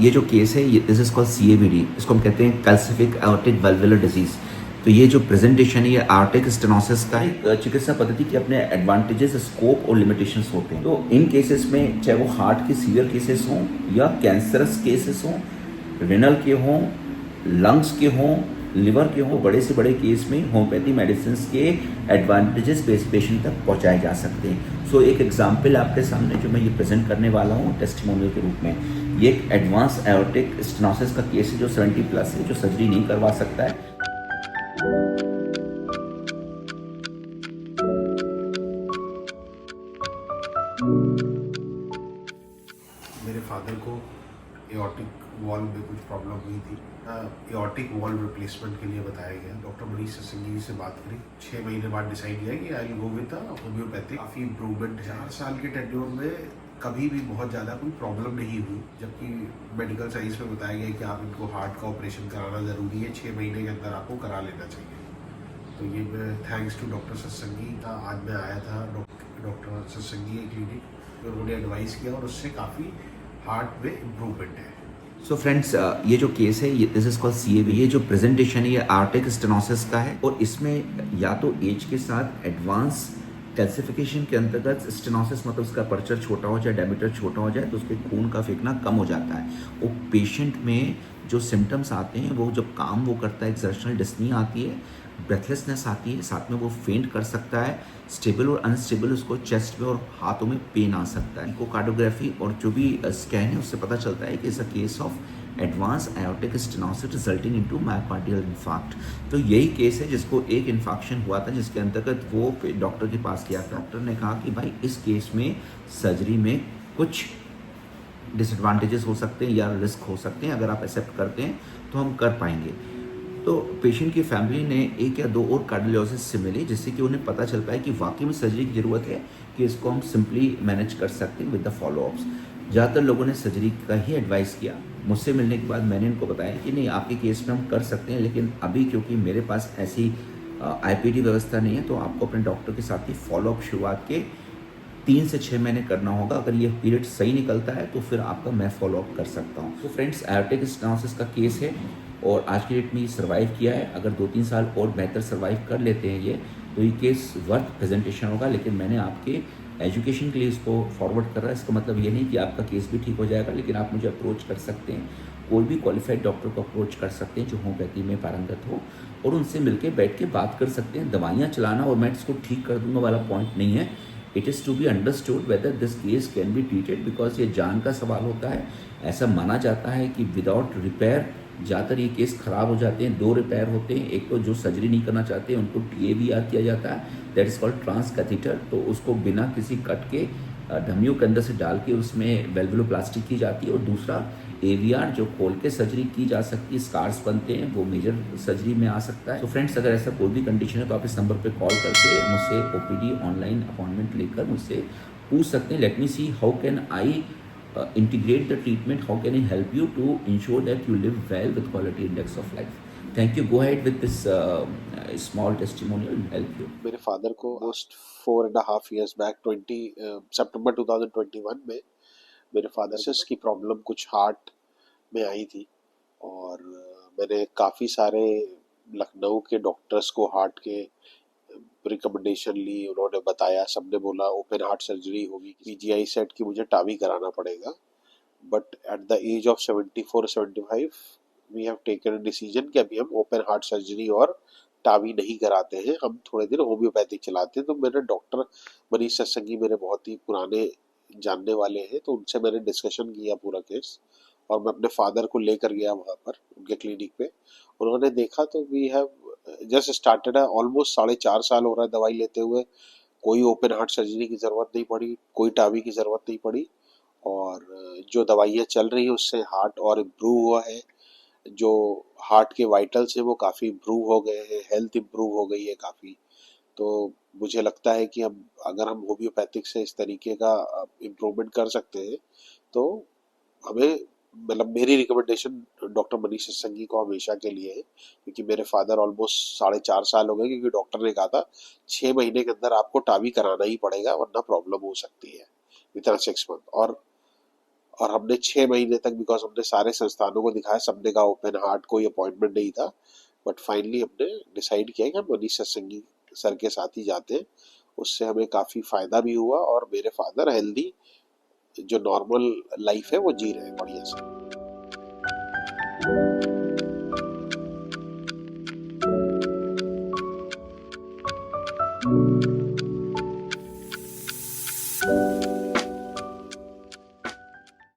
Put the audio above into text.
ये जो केस है, दिस इज कॉल्ड CAVD, इसको हम कहते हैं कैल्सिफिक एओर्टिक वाल्वुलर डिजीज। तो ये जो प्रेजेंटेशन है, ये आर्टिक स्टेनोसिस का एक चिकित्सा पद्धति के अपने एडवांटेजेस, स्कोप और लिमिटेशंस होते हैं। तो इन केसेस में चाहे वो हार्ट के सीवियर केसेस हों या कैंसरस केसेस हों, रेनल के हों, लंग्स के हों, लिवर के हों, बड़े से बड़े केस में होम्योपैथी मेडिसिन के एडवांटेजेस पेशेंट तक पहुंचाए जा सकते हैं। सो एक एग्जाम्पल आपके सामने जो मैं ये प्रेजेंट करने वाला हूँ टेस्टिमोनियल के रूप में, ये एक एडवांस एओर्टिक स्टेनोसिस का केस है जो 70 प्लस है, जो सर्जरी नहीं करवा सकता है। मेरे फादर को एओर्टिक वॉल्व में कुछ प्रॉब्लम हुई थी। एओर्टिक वॉल्व रिप्लेसमेंट के लिए बताया गया। डॉक्टर मनीष सत्संगी से बात करी, 6 महीने बाद डिसाइड किया कि I will go with homeopathic. काफ़ी इम्प्रूवमेंट है। 4 साल के टेन्योर में कभी भी बहुत ज़्यादा कोई प्रॉब्लम नहीं हुई, जबकि मेडिकल साइंस में बताया गया कि आप इनको हार्ट का ऑपरेशन कराना ज़रूरी है, 6 महीने के अंदर आपको करा लेना चाहिए। तो ये मैं थैंक्स टू डॉक्टर सत्संगी था, आज मैं आया था डॉक्टर सत्संगी क्लिनिक, उन्होंने एडवाइस किया और उससे काफ़ी हार्ट में इम्प्रूवमेंट है। सो फ्रेंड्स, ये जो केस है, ये दिस इज कॉल्ड CAVD। ये जो प्रेजेंटेशन है, ये आर्टिक स्टेनोसिस का है और इसमें या तो एज के साथ एडवांस कैल्सिफिकेशन के अंतर्गत स्टेनोसिस, मतलब उसका पर्चर छोटा हो जाए, डायमीटर छोटा हो जाए, तो उसके खून का फेंकना कम हो जाता है। वो पेशेंट में जो सिम्टम्स आते हैं, वो जब काम वो करता है, एक्सर्शनल डिस्नी आती है, ब्रेथलेसनेस आती है, साथ में वो फेंट कर सकता है, स्टेबल और अनस्टेबल उसको चेस्ट में और हाथों में पेन आ सकता है। इकोकार्डियोग्राफी और जो भी स्कैन है उससे पता चलता है कि it's a case of advance aortic stenosis resulting into myocardial infarct. तो यही केस है जिसको एक इन्फाक्शन हुआ था, जिसके अंतर्गत वो डॉक्टर के पास गया था। डॉक्टर ने कहा कि भाई इस केस में सर्जरी में कुछ डिसएडवांटेजेस हो सकते हैं या रिस्क हो सकते हैं, अगर आप एक्सेप्ट करते हैं तो हम कर पाएंगे। तो पेशेंट की फैमिली ने 1 या 2 और कार्डियोलॉजिस्ट से मिले, जिससे कि उन्हें पता चल पाया कि वाकई में सर्जरी की ज़रूरत है, कि इसको हम सिंपली मैनेज कर सकते हैं विद द फॉलोअप्स। ज़्यादातर लोगों ने सर्जरी का ही एडवाइस किया। मुझसे मिलने के बाद मैंने इनको बताया कि नहीं, आपके केस में हम कर सकते हैं, लेकिन अभी क्योंकि मेरे पास ऐसी IPD व्यवस्था नहीं है, तो आपको अपने डॉक्टर के साथ ही फॉलोअप शुरुआत के 3 से 6 महीने करना होगा। अगर ये पीरियड सही निकलता है तो फिर आपका मैं फॉलोअप कर सकता हूँ। तो फ्रेंड्स, एओर्टिक स्टेनोसिस का केस है और आज की डेट में ये सर्वाइव किया है। अगर 2-3 साल और बेहतर सर्वाइव कर लेते हैं ये, तो ये केस वर्थ प्रेजेंटेशन होगा। लेकिन मैंने आपके एजुकेशन के लिए इसको फॉरवर्ड कर रहा है। इसका मतलब ये नहीं कि आपका केस भी ठीक हो जाएगा, लेकिन आप मुझे अप्रोच कर सकते हैं, कोई भी क्वालिफाइड डॉक्टर को अप्रोच कर सकते हैं जो होम्योपैथी में पारंगत हो, और उनसे मिलकर बैठ के बात कर सकते हैं। दवाइयाँ चलाना और मैं इसको ठीक कर दूंगा वाला पॉइंट नहीं है। It is to be understood whether this case can be treated, because ये जान का सवाल होता है। ऐसा माना जाता है कि विदाउट रिपेयर ज़्यादातर ये केस ख़राब हो जाते हैं। 2 रिपेयर होते हैं, एक तो जो सर्जरी नहीं करना चाहते उनको TAVR किया जाता है, that is called trans catheter. तो उसको बिना किसी कट के धमनियों के अंदर से डाल के उसमें वेल्वुलोप्लास्टी की जाती है। और दूसरा AVR, जो खोल के सर्जरी की जा सकती है, स्कार्स बनते हैं, वो मेजर सर्जरी में आ सकता है। तो फ्रेंड्स, अगर ऐसा कोई भी कंडीशन है तो आप इस नंबर पे कॉल करके मुझसे OPD ऑनलाइन अपॉइंटमेंट लेकर मुझसे पूछ सकते हैं। Let me see how can I integrate the treatment, how can I help you to ensure that you live well with quality index of life. Thank you. Go ahead with this small testimonial and help you. मेरे father को almost 4.5 years back 20 सितंबर 2021 में मेरे father से इसकी problem कुछ heart में आई थी, और मैंने काफ़ी सारे लखनऊ के डॉक्टर्स को हार्ट के रिकमेंडेशन ली। उन्होंने बताया, सबने बोला ओपन हार्ट सर्जरी होगी, PGI सेट की मुझे टावी कराना पड़ेगा। But at the age of 74-75 we have taken a decision कि अभी हम ओपन हार्ट सर्जरी और टावी नहीं कराते हैं, हम थोड़े दिन होम्योपैथिक चलाते हैं। तो मेरे डॉक्टर मनीष सत्संगी मेरे बहुत ही पुराने जानने वाले हैं, तो उनसे मैंने डिस्कशन किया पूरा केस, और मैं अपने फादर को लेकर गया वहाँ पर उनके क्लिनिक पे। उन्होंने देखा तो वी हैव जस्ट स्टार्टेड है, ऑलमोस्ट 4.5 साल हो रहा है दवाई लेते हुए। कोई ओपन हार्ट सर्जरी की ज़रूरत नहीं पड़ी, कोई टावी की ज़रूरत नहीं पड़ी, और जो दवाइयाँ चल रही हैं उससे हार्ट और इम्प्रूव हुआ है। जो हार्ट के वाइटल्स हैं वो काफ़ी इम्प्रूव हो गए हैं, हेल्थ इम्प्रूव हो गई है काफ़ी। तो मुझे लगता है कि अब अगर हम होम्योपैथिक से इस तरीके का इम्प्रूवमेंट कर सकते हैं, तो हमें, मतलब मेरी रिकमेंडेशन डॉक्टर मनीष सत्संगी को हमेशा के लिए है, क्योंकि मेरे फादर ऑलमोस्ट 4.5 साल हो गए, क्योंकि डॉक्टर ने कहा था 6 महीने के अंदर आपको टावी कराना ही पड़ेगा, वरना प्रॉब्लम हो सकती है विद इन 6 मंथ। और हमने 6 महीने तक, बिकॉज हमने सारे संस्थानों को दिखाया, सबने कहा ओपन हार्ट, कोई अपॉइंटमेंट नहीं था, बट फाइनली हमने डिसाइड किया कि हम मनीष सत्संगी सर के साथ ही जाते हैं। उससे हमें काफ़ी फ़ायदा भी हुआ और मेरे फादर हेल्दी, जो नॉर्मल लाइफ है वो जी रहे हैं बढ़िया से।